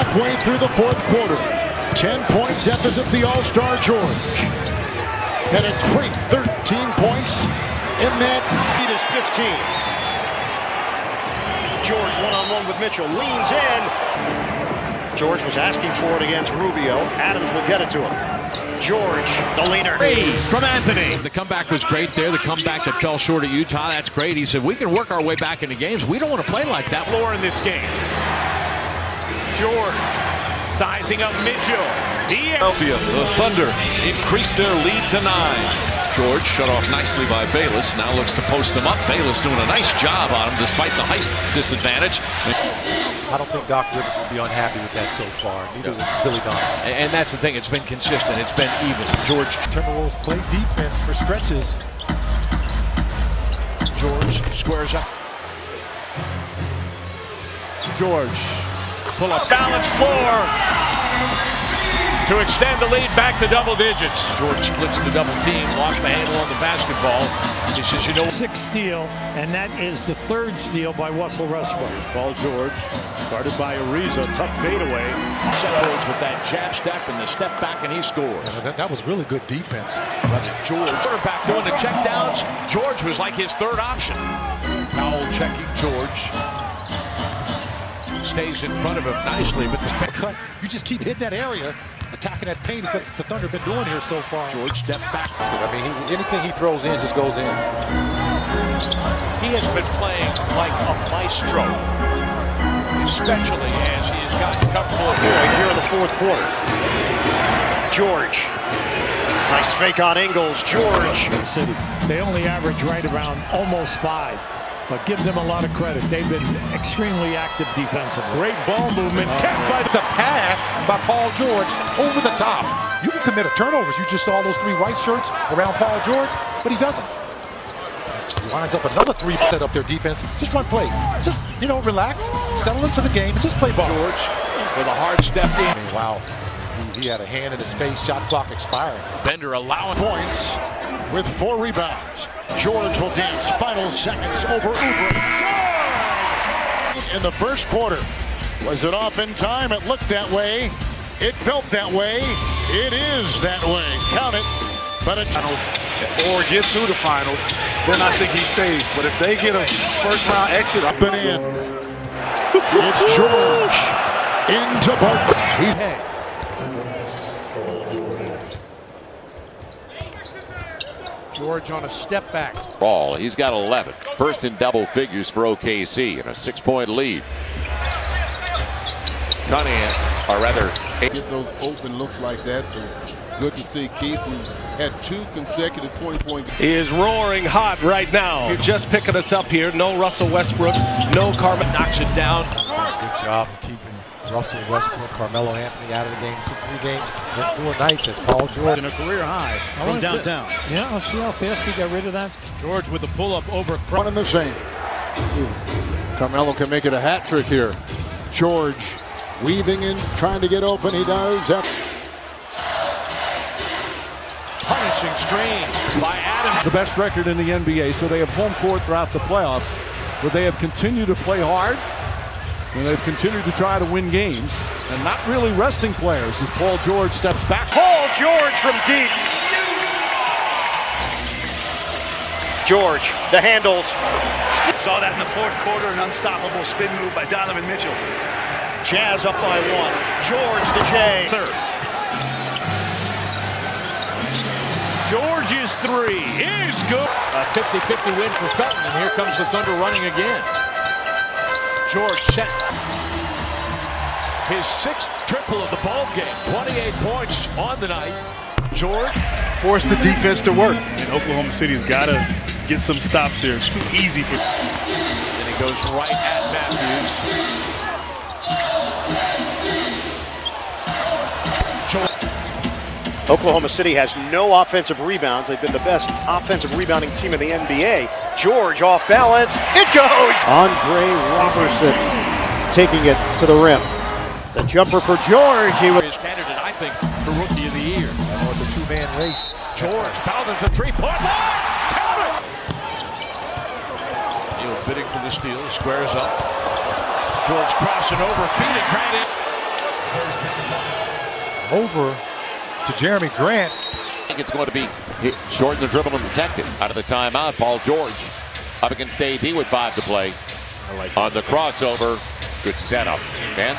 halfway through the fourth quarter. 10-point deficit, the All-Star George. Had a great 13 points in that. Lead is 15. George one-on-one with Mitchell, leans in. George was asking for it against Rubio. Adams will get it to him. George, the leaner. From Anthony. The comeback was great there. The comeback that fell short at Utah, that's great. He said, we can work our way back into games. We don't want to play like that. Floor in this game. George sizing up Mitchell. Philadelphia, the Thunder increased their lead to 9. George shut off nicely by Bayless. Now looks to post him up. Bayless doing a nice job on him despite the height disadvantage. I don't think Doc Rivers will be unhappy with that so far. Neither will Billy Donovan. And that's the thing. It's been consistent. It's been even. George. Timberwolves play defense for stretches. George squares up. George pull up balance floor to extend the lead back to double digits. George splits the double team, lost the handle on the basketball. He says, you know, 6th steal, and that is the 3rd steal by Russell Westbrook. Paul George, guarded by Ariza, tough fadeaway. Separates with that jab step and the step back, and he scores. That was really good defense. George, quarterback doing the check downs. George was like his 3rd option. Powell checking George. Stays in front of him nicely, but the cut. You just keep hitting that area, attacking that paint. That's what the Thunder have been doing here so far. George step back. I mean, anything he throws in just goes in. He has been playing like a maestro, especially as he has gotten comfortable Here in the fourth quarter. George. Nice fake on Ingles. George. City. They only average right around almost 5. But give them a lot of credit. They've been extremely active defensively. Great ball movement. Kept by The pass by Paul George over the top. You can commit a turnovers. You just saw those 3 white shirts around Paul George, but he doesn't. He lines up another 3, set up their defense. Just one play. Just, relax, settle into the game, and just play ball. George with a hard step in. Wow. He had a hand in his face, shot clock expiring. Bender allowing Points with 4 rebounds. George will dance final seconds over Oubre. In the first quarter. Was it off in time? It looked that way. It felt that way. It is that way. Count it. But it's Or get to the finals, then I think he stays. But if they get a first-round exit, up and in. It's George into Butler. George on a step back. Ball. He's got 11. First in double figures for OKC and a 6-point lead. Cunningham, or rather, get those open looks like that. So good to see Keith, who's had 2 consecutive 20-point. He is roaring hot right now. You're just picking us up here. No Russell Westbrook. No Carmen. Knocks it down. Good job keeping Russell Westbrook, Carmelo Anthony out of the game. 3 games in 4 nights as Paul George. In a career high from downtown. Yeah, I'll see how fast he got rid of that. George with the pull-up over. One and the same. Carmelo can make it a hat trick here. George weaving in, trying to get open. He does. Punishing strain by Adams. The best record in the NBA, so they have home court throughout the playoffs, but they have continued to play hard. And they've continued to try to win games and not really resting players as Paul George steps back. Paul George from deep. George, the handles. Saw that in the fourth quarter, an unstoppable spin move by Donovan Mitchell. Jazz up by 1. George the J. 3rd. George's 3 is good. A 50-50 win for Felton, and here comes the Thunder running again. George set his 6th triple of the ball game. 28 points on the night. George forced the defense to work. And Oklahoma City's got to get some stops here. It's too easy for. And he goes right at Matthews. Oklahoma City has no offensive rebounds. They've been the best offensive rebounding team in the NBA. George off balance. It goes! Andre Robertson taking it to the rim. The jumper for George. He was his candidate, I think, for Rookie of the Year. I know it's a 2-man race. George fouled at the 3-point line. Count it! Neal bidding for the steal. Squares up. George crossing over, feeding Grant in. over to Jeremy Grant. I think it's going to be short in the dribble and protected. Out of the timeout, Paul George up against AD with 5 to play. On the crossover, good setup. And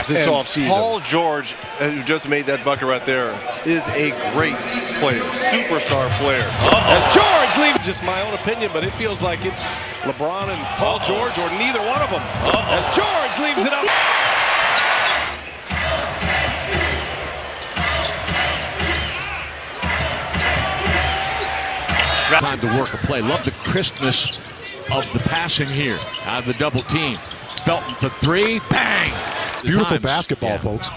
this offseason, Paul George, who just made that bucket right there, is a great player, superstar player. As George leaves, just my own opinion, but it feels like it's LeBron and Paul George or neither one of them. As George leaves it up. Time to work a play. Love the crispness of the passing here. Out of the double team. Felton for 3. Bang! Beautiful basketball, folks.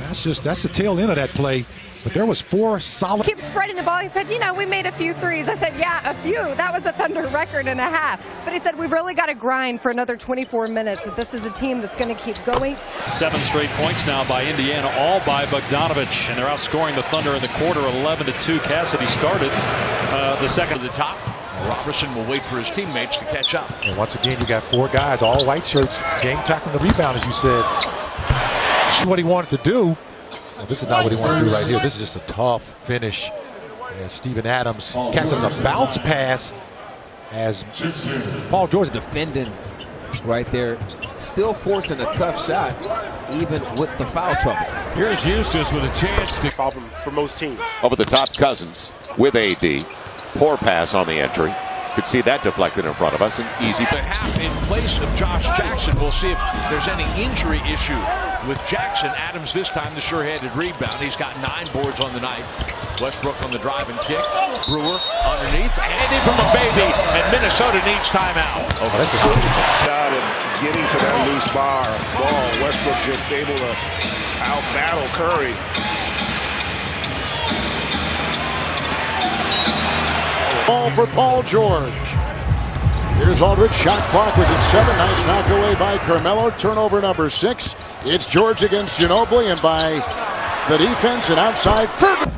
That's the tail end of that play. But there was 4 solid. Keep spreading the ball. He said, we made a few threes. I said, yeah, a few. That was a Thunder record and a half. But he said, we've really got to grind for another 24 minutes. This is a team that's going to keep going. 7 straight points now by Indiana, all by Bogdanovich. And they're outscoring the Thunder in the quarter 11-2. Cassidy started the second to the top. Robertson will wait for his teammates to catch up. And once again, you got 4 guys, all white shirts, game tackling the rebound, as you said. This is what he wanted to do. Well, this is not what he wanted to do right here. This is just a tough finish. And Steven Adams catches a bounce pass as Paul George defending right there, still forcing a tough shot, even with the foul trouble. Here's Eustace with a chance to Problem for most teams. over the top, Cousins with AD. Poor pass on the entry. Could see that deflected in front of us. An easy. the half in place of Josh Jackson. We'll see if there's any injury issue with Jackson. Adams this time the sure-handed rebound. He's got 9 boards on the night. Westbrook on the drive and kick. Brewer underneath. Andy from a baby. And Minnesota needs timeout. Oh, that's a shot of getting to that loose ball. Westbrook just able to out-battle Curry. Ball for Paul George. Here's Aldridge. Shot clock was at 7. Nice knock away by Carmelo. Turnover number 6. It's George against Ginobili, and by the defense and outside.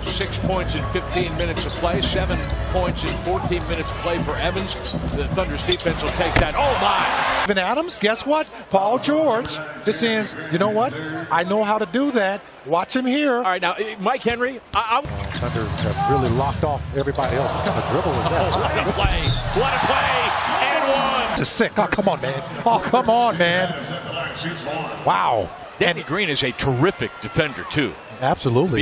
6 points in 15 minutes of play. 7 points in 14 minutes of play for Evans. The Thunder's defense will take that. Oh my! Steven Adams, guess what? Paul George. This is, you know what? I know how to do that. Watch him here. All right, now Mike Henry. Thunder have really locked off everybody else. What kind of dribble was that? What a play! What a play! And 1. This is sick. Oh, come on, man. Oh, come on, man. Wow. Danny Green is a terrific defender, too. Absolutely.